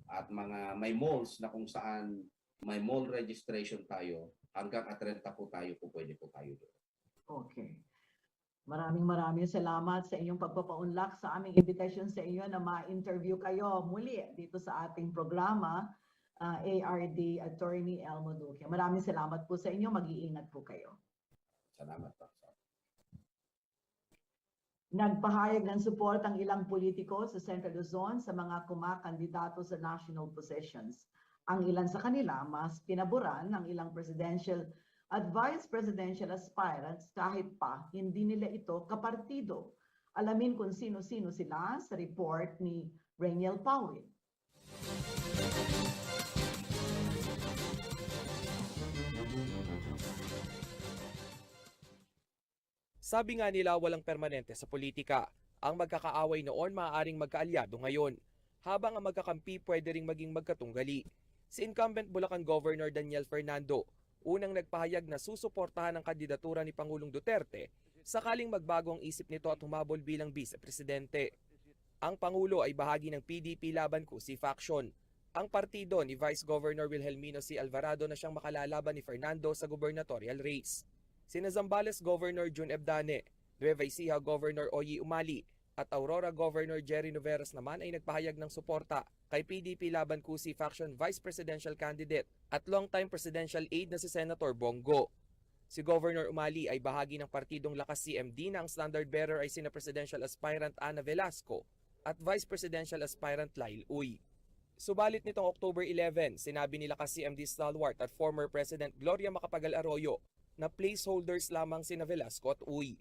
at mga may malls na kung saan may mall registration tayo, hanggang 30 po tayo, pwede po tayo doon. Okay. Maraming salamat sa inyong pagpapaunlak sa aming invitation sa inyo na ma-interview kayo muli dito sa ating programa, ARD Attorney Elmo Duque. Maraming salamat po sa inyo. Mag-iingat po kayo. Salamat po. Nagpahayag ng support ang ilang politiko sa Central Luzon sa mga kumakandidato sa national positions. Ang ilan sa kanila mas pinaboran ang ilang presidential at vice presidential aspirants kahit pa hindi nila ito kapartido. Alamin kung sino-sino sila sa report ni Rainiel Pawid. Sabi nga nila walang permanente sa politika. Ang magkakaaway noon maaaring magkaalyado ngayon, habang ang magkakampi pwede ring maging magkatunggali. Si incumbent Bulacan Governor Daniel Fernando, unang nagpahayag na susuportahan ang kandidatura ni Pangulong Duterte sakaling magbago ang isip nito at humabol bilang vice-presidente. Ang Pangulo ay bahagi ng PDP Laban Kusi faction, ang partido ni Vice Governor Wilhelmino C. Alvarado na siyang makalalaban ni Fernando sa gubernatorial race. Sina Zambales Governor June Ebdane, Nueva Ecija Governor Oyi Umali at Aurora Governor Jerry Noveras naman ay nagpahayag ng suporta kay PDP Laban Kusi faction Vice Presidential Candidate at longtime presidential aide na si Senator Bongo. Si Governor Umali ay bahagi ng partidong Lakas CMD na ang standard bearer ay sina Presidential Aspirant Ana Velasco at Vice Presidential Aspirant Lyle Uy. Subalit nitong October 11, sinabi ni Lakas CMD stalwart at former President Gloria Macapagal Arroyo na placeholders lamang sina Velasco at Uy.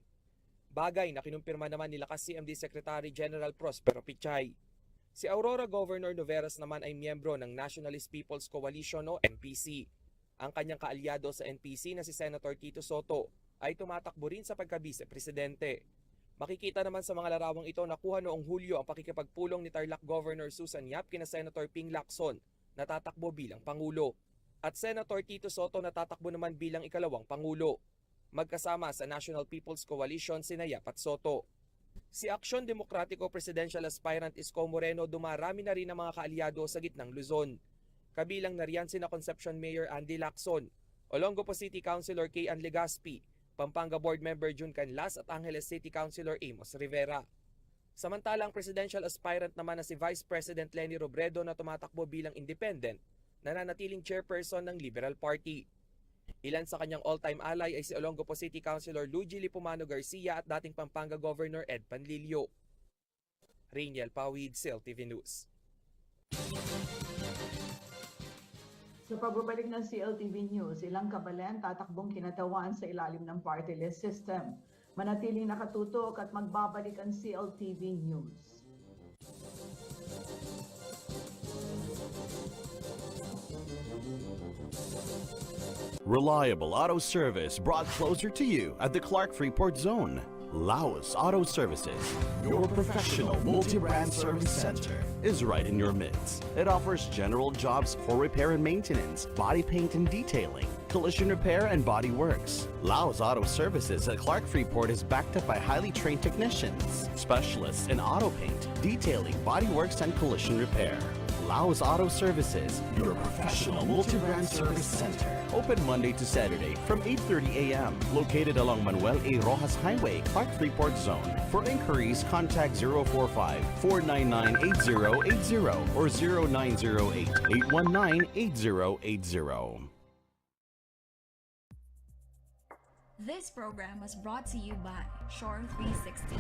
Bagay na kinumpirma naman ni Lakas CMD Secretary General Prospero Pichay. Si Aurora Governor Noveras naman ay miyembro ng Nationalist People's Coalition o NPC. Ang kanyang kaalyado sa NPC na si Senator Tito Soto ay tumatakbo rin sa pagka-vice-presidente. Makikita naman sa mga larawang ito na nakuha noong Hulyo ang pakikipagpulong ni Tarlac Governor Susan Yap kina Senator Ping Lacson na tatakbo bilang Pangulo at Senator Tito Soto na tatakbo naman bilang ikalawang Pangulo. Magkasama sa National People's Coalition sina Yap at Soto. Si Aksyon Demokratiko Presidential Aspirant Isko Moreno dumarami na rin ang mga kaalyado sa gitnang Luzon. Kabilang na riyan sina Concepcion Mayor Andy Lacson, Olongapo City Councilor Kay Ann Legaspi, Pampanga Board Member Jun Canlas at Angeles City Councilor Amos Rivera. Samantalang presidential aspirant naman na si Vice President Leni Robredo na tumatakbo bilang independent, nananatiling chairperson ng Liberal Party. Ilan sa kanyang all-time ally ay si Olongapo City Councilor Luigi Lipumano Garcia at dating Pampanga Governor Ed Panlilio. Rainiel Pawid, CLTV News. Sa pagbabalik ng CLTV News, ilang kabalan tatakbong kinatawan sa ilalim ng party list system. Manatiling nakatutok at magbabalik ang CLTV News. Reliable auto service brought closer to you at the Clark Freeport Zone. Laos Auto Services, your professional multi-brand service center, is right in your midst. It offers general jobs for repair and maintenance, body paint and detailing, collision repair and body works. Laos Auto Services at Clark Freeport is backed up by highly trained technicians, specialists in auto paint, detailing, body works and collision repair. Laos Auto Services, your professional multi-brand service center. Open Monday to Saturday from 8:30 a.m. Located along Manuel A. Rojas Highway, Clark Freeport Zone. For inquiries, contact 045-499-8080 or 0908-819-8080. This program was brought to you by Shore 360.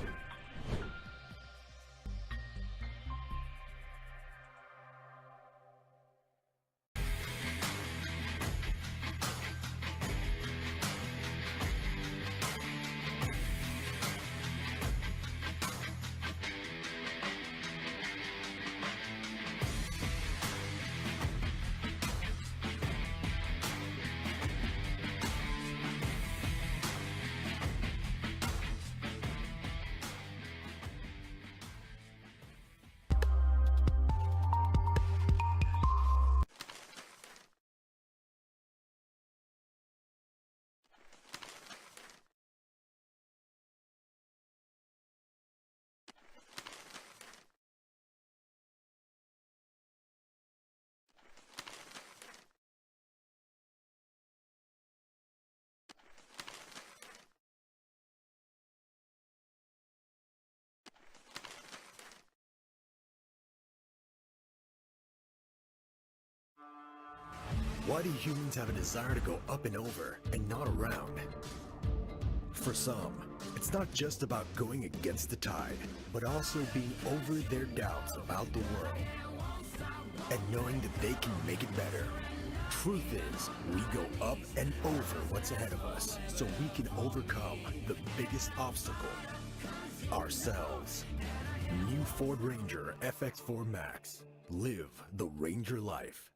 Why do humans have a desire to go up and over and not around? For some, it's not just about going against the tide, but also being over their doubts about the world and knowing that they can make it better. truth is, we go up and over what's ahead of us so we can overcome the biggest obstacle, ourselves. New Ford Ranger FX4 Max. Live the Ranger life.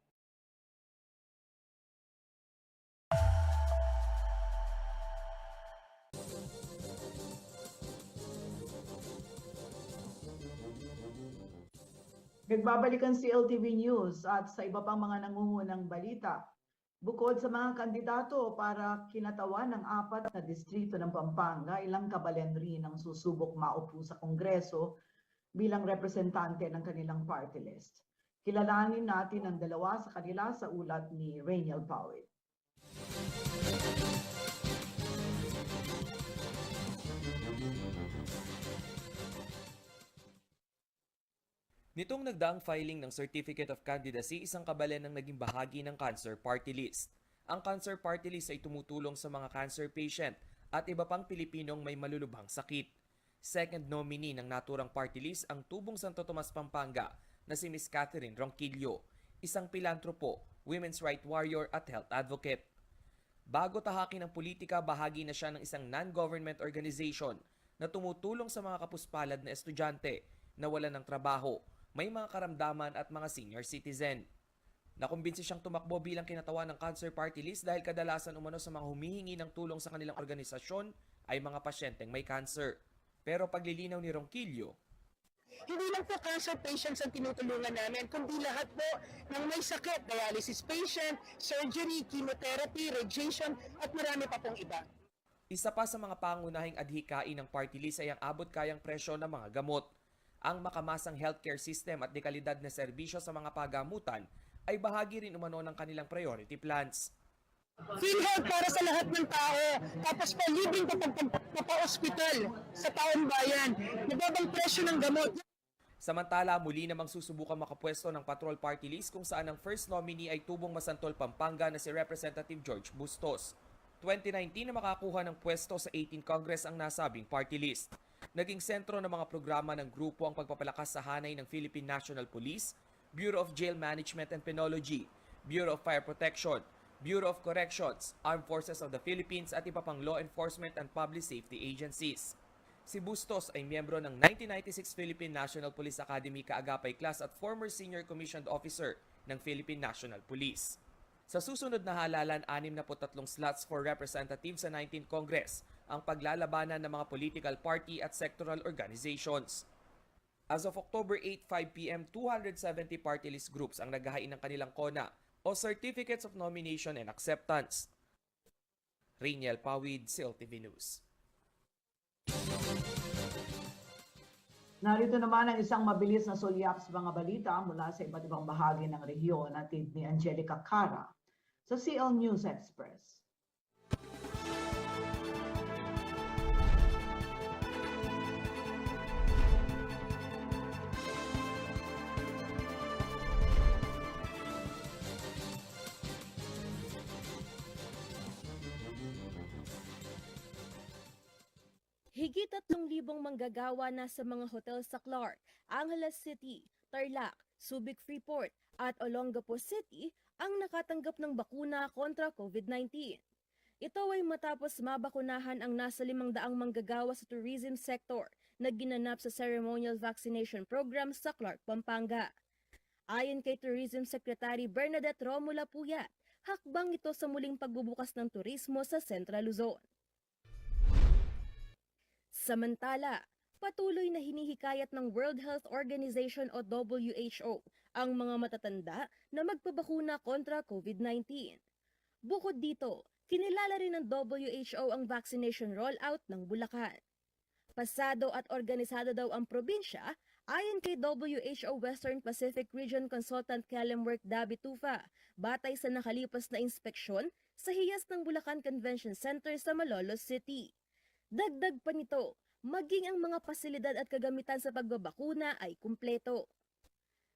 Nagbabalik ang CLTV News at sa iba pang mga nangungunang balita. Bukod sa mga kandidato para kinatawan ng 4 na distrito ng Pampanga, ilang kabalan rin ang susubok maupo sa Kongreso bilang representante ng kanilang party list. Kilalanin natin ang dalawa sa kanila sa ulat ni Rainiel Pawit. Nitong nagdaang filing ng Certificate of Candidacy, isang kabalan ang naging bahagi ng Cancer Party List. Ang Cancer Party List ay tumutulong sa mga cancer patient at iba pang Pilipinong may malulubhang sakit. Second nominee ng naturang party list ang Tubong Santo Tomas, Pampanga na si Miss Catherine Ronquillo, isang pilantropo, women's right warrior at health advocate. Bago tahakin ng politika, bahagi na siya ng isang non-government organization na tumutulong sa mga kapuspalad na estudyante na wala ng trabaho, may mga karamdaman at mga senior citizen. Nakumbinsi siyang tumakbo bilang kinatawan ng Cancer Party List dahil kadalasan umano sa mga humihingi ng tulong sa kanilang organisasyon ay mga pasyenteng may cancer. Pero paglilinaw ni Ronquillo, hindi lang po cancer patients ang tinutulungan namin, kundi lahat po ng may sakit, dialysis patient, surgery, chemotherapy, radiation, at marami pa pong iba. isa pa sa mga pangunahing adhikain ng party list ay ang abot kayang presyo ng mga gamot. Ang makamasang healthcare system at dekalidad na serbisyo sa mga pagamutan ay bahagi rin umano ng kanilang priority plans. PhilHealth para sa lahat ng tao, tapos pa libreng papa-hospital sa taong bayan, nababang presyo ng gamot. Samantala, muli namang susubukang makapwesto ng patrol party list kung saan ang first nominee ay Tubong Masantol, Pampanga na si Representative George Bustos. 2019 na makakuha ng pwesto sa 18 Congress ang nasabing party list. Naging sentro ng mga programa ng grupo ang pagpapalakas sa hanay ng Philippine National Police, Bureau of Jail Management and Penology, Bureau of Fire Protection, Bureau of Corrections, Armed Forces of the Philippines at iba pang law enforcement and public safety agencies. Si Bustos ay miyembro ng 1996 Philippine National Police Academy Kaagapay Class at former Senior Commissioned Officer ng Philippine National Police. Sa susunod na halalan, 63 slots for representatives sa 19th Congress ang paglalabanan ng mga political party at sectoral organizations. As of October 8, 5 p.m., 270 party list groups ang naghahain ng kanilang kona o Certificates of Nomination and Acceptance. Rainiel Pawid, CLTV News. Narito naman ang isang mabilis na sulyap sa mga balita mula sa iba't ibang bahagi ng rehiyon atid ni Angelica Cara sa CL News Express. Higit 3,000 manggagawa na sa mga hotel sa Clark, Angeles City, Tarlac, Subic Freeport at Olongapo City ang nakatanggap ng bakuna kontra COVID-19. Ito ay matapos mabakunahan ang nasa 500 manggagawa sa tourism sector na ginanap sa ceremonial vaccination program sa Clark, Pampanga. Ayon kay Tourism Secretary Bernadette Romula Puyat, hakbang ito sa muling pagbubukas ng turismo sa Central Luzon. Samantala, patuloy na hinihikayat ng World Health Organization o WHO ang mga matatanda na magpabakuna kontra COVID-19. Bukod dito, kinilala rin ng WHO ang vaccination rollout ng Bulacan. Pasado at organisado daw ang probinsya, ayon kay WHO Western Pacific Region Consultant Kellenberg Dabi Tufa, batay sa nakalipas na inspeksyon sa hiyas ng Bulacan Convention Center sa Malolos City. Dagdag pa nito, maging ang mga pasilidad at kagamitan sa pagbabakuna ay kumpleto.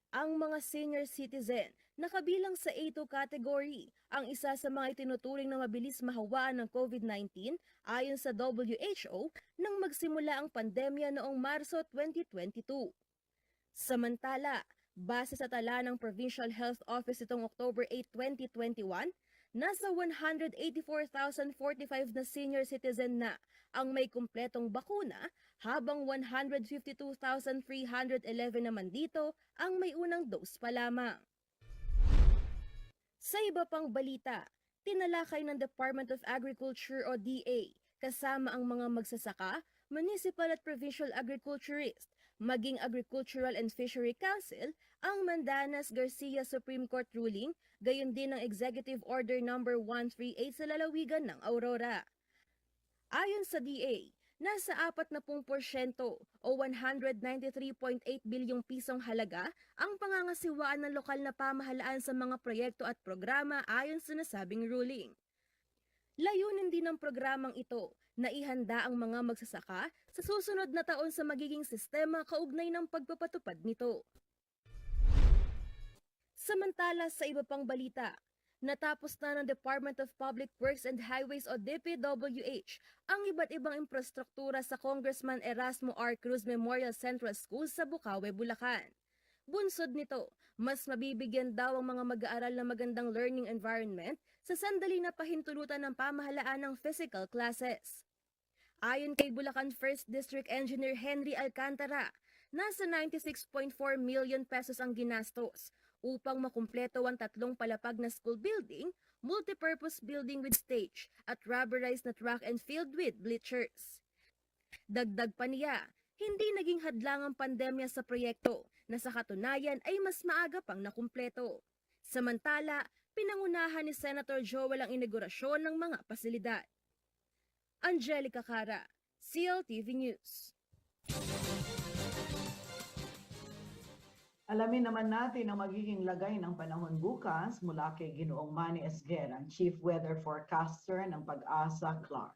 Ang mga senior citizen na kabilang sa A2 category ang isa sa mga itinuturing na mabilis mahawaan ng COVID-19 ayon sa WHO nang magsimula ang pandemya noong Marso 2022. Samantala, Base sa tala ng Provincial Health Office itong October 8, 2021, nasa 184,045 na senior citizen na ang may kumpletong bakuna, habang 152,311 naman dito ang may unang dose pa lamang. Sa iba pang balita, tinalakay ng Department of Agriculture o DA kasama ang mga magsasaka, municipal at provincial agriculturist, maging Agricultural and Fishery Council, ang Mandanas-Garcia Supreme Court ruling, gayon din ang Executive Order No. 138 sa lalawigan ng Aurora. Ayon sa DA, nasa 40% o 193.8 bilyong pisong halaga ang pangangasiwaan ng lokal na pamahalaan sa mga proyekto at programa ayon sa nasabing ruling. Layunin din ng programang ito na ihanda ang mga magsasaka sa susunod na taon sa magiging sistema kaugnay ng pagpapatupad nito. Samantala sa iba pang balita, natapos na ng Department of Public Works and Highways o DPWH ang iba't ibang infrastruktura sa Congressman Erasmo R. Cruz Memorial Central School sa Bukawe, Bulacan. Bunsod nito, mas mabibigyan daw ang mga mag-aaral na magandang learning environment sa sandali na pahintulutan ng pamahalaan ng physical classes. Ayon kay Bulacan 1st District Engineer Henry Alcantara, nasa 96.4 million pesos ang ginastos upang makumpleto ang 3 palapag na school building, multipurpose building with stage at rubberized na track and field with bleachers. Dagdag pa niya, hindi naging hadlang ang pandemya sa proyekto na sa katunayan ay mas maaga pang nakumpleto. Samantala, pinangunahan ni Senator Joel ang inaugurasyon ng mga pasilidad. Angelica Cara, CLTV News. Alamin naman natin ang magiging lagay ng panahon bukas mula kay Ginoong Manny Esguera, ang Chief Weather Forecaster ng Pag-asa Clark.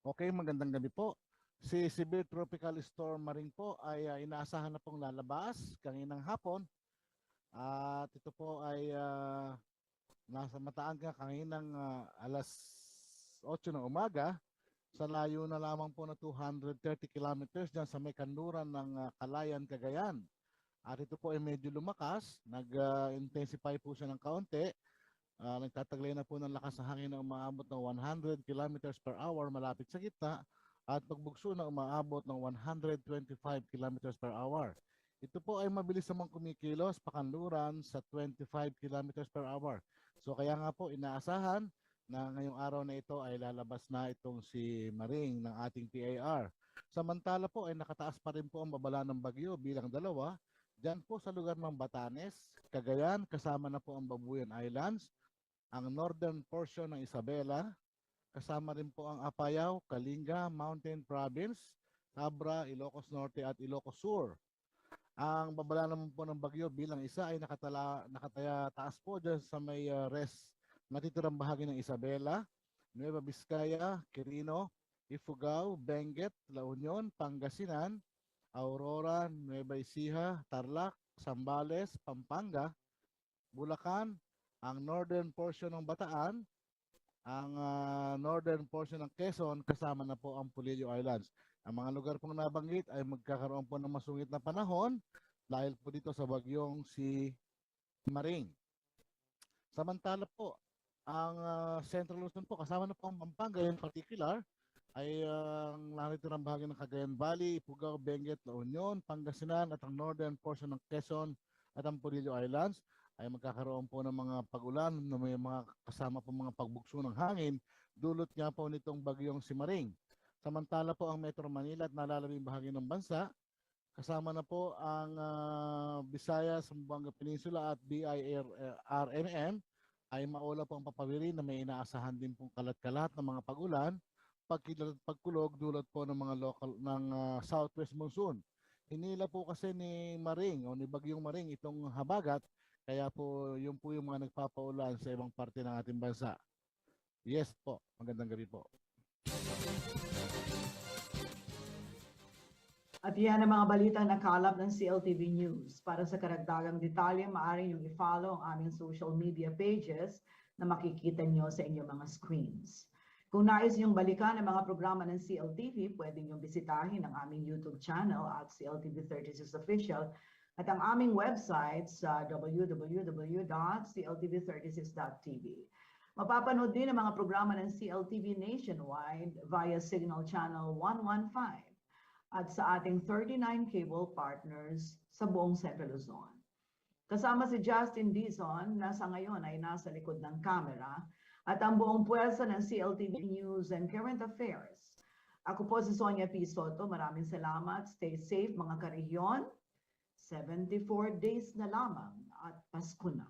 Okay, magandang gabi po. Si Severe Tropical Storm Maring po ay inaasahan na pong lalabas kaninang hapon. At ito po ay nasa Mataanga kaninang alas 8 ng umaga. Sa layo na lamang po na 230 kilometers dyan sa may kanluran ng Kalayan, Cagayan. At ito po ay medyo lumakas. Nag-intensify po siya ng kaunti. Nagtataglay na po ng lakas ng hangin na umaabot ng 100 kilometers per hour malapit sa gitna at pagbugso na umaabot ng 125 kilometers per hour. Ito po ay mabilis namang kumikilos pakanluran sa 25 kilometers per hour. So kaya nga po inaasahan na ngayong araw na ito ay lalabas na itong si Maring ng ating PAR. Samantala po ay nakataas pa rin po ang babala ng bagyo bilang 2 dyan po sa lugar ng Batanes, Cagayan, kasama na po ang Babuyan Islands, ang northern portion ng Isabela, kasama rin po ang Apayao, Kalinga, Mountain Province, Cabra, Ilocos Norte at Ilocos Sur. Ang babala naman po ng bagyo bilang isa ay nakataya taas po dyan sa may natitirang bahagi ng Isabela, Nueva Vizcaya, Quirino, Ifugao, Benguet, La Union, Pangasinan, Aurora, Nueva Ecija, Tarlac, Zambales, Pampanga, Bulacan, ang northern portion ng Bataan, ang northern portion ng Quezon, kasama na po ang Pulillo Islands. Ang mga lugar pong nabanggit ay magkakaroon po ng masungit na panahon dahil po dito sa bagyong si Maring. Samantala po, ang Central Luzon po, kasama na po ang Pampanga in particular, ay ang naritirang bahagi ng Cagayan Valley, Ifugao, Benguet, La Union, Pangasinan at ang northern portion ng Quezon at ang Pulillo Islands ay magkakaroon po ng mga pag-ulan na may mga kasama po mga pagbugso ng hangin, dulot nga po nitong bagyong si Maring. Samantala po ang Metro Manila at nalalabing bahagi ng bansa, kasama na po ang Visayas, Zamboanga Peninsula at BIRNM ay maula po ang papawiri na may inaasahan din pong kalat-kalat ng mga pag-ulan, pagkulog dulot po ng mga local ng southwest monsoon. Hinila po kasi ni Maring o ni Bagyong Maring itong habagat, kaya po yung mga nagpapaulan sa ibang parte ng ating bansa. Yes po, magandang gabi po. At yan ang mga balitang nakalap ng CLTV News. Para sa karagdagang detalye, maaari niyong i-follow ang aming social media pages na makikita niyo sa inyong mga screens. Kung nais niyong balikan ang mga programa ng CLTV, pwede niyong bisitahin ang aming YouTube channel at CLTV36 Official at ang aming website sa www.cltv36.tv. Mapapanood din ang mga programa ng CLTV nationwide via Signal Channel 115 at sa ating 39 cable partners sa buong Central Luzon. Kasama si Justin Dizon na sa ngayon ay nasa likod ng camera at ang buong puwersa ng CLTV News and Current Affairs. Ako po si Sonia P. Soto. Maraming salamat. Stay safe mga karehiyon. 74 days na lamang at Pasko na.